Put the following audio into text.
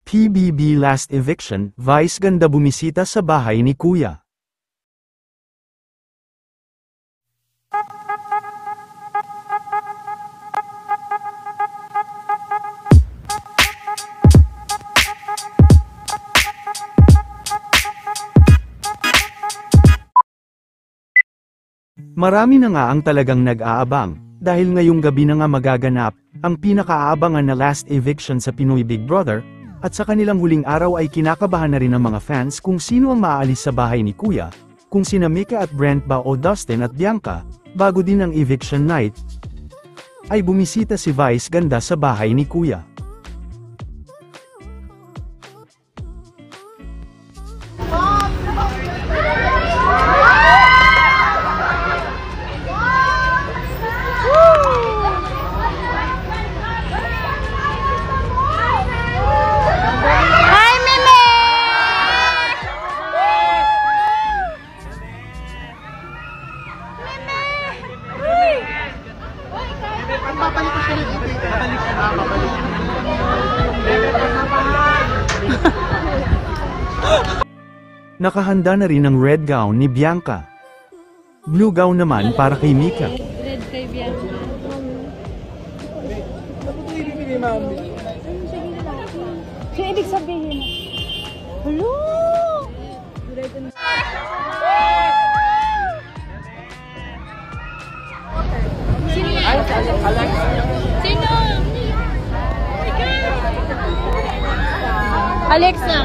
PBB Last Eviction, Vice ganda bumisita sa bahay ni Kuya. Marami na nga ang talagang nag-aabang, dahil ngayong gabi na nga magaganap, ang pinakaabangan na last eviction sa Pinoy Big Brother, at sa kanilang huling araw ay kinakabahan na rin ng mga fans kung sino ang maaalis sa bahay ni Kuya, kung sina Mika at Brent ba o Dustin at Bianca, bago din ang eviction night, ay bumisita si Vice ganda sa bahay ni Kuya. Babalik ko siya rin ito. Babalik siya. Babalik. Nakahanda na rin ang red gown ni Bianca. Blue gown naman para kay Mika. Red kay Bianca. Kaya ibig sabihin. Hello! Sino yan? Sino? Alexa!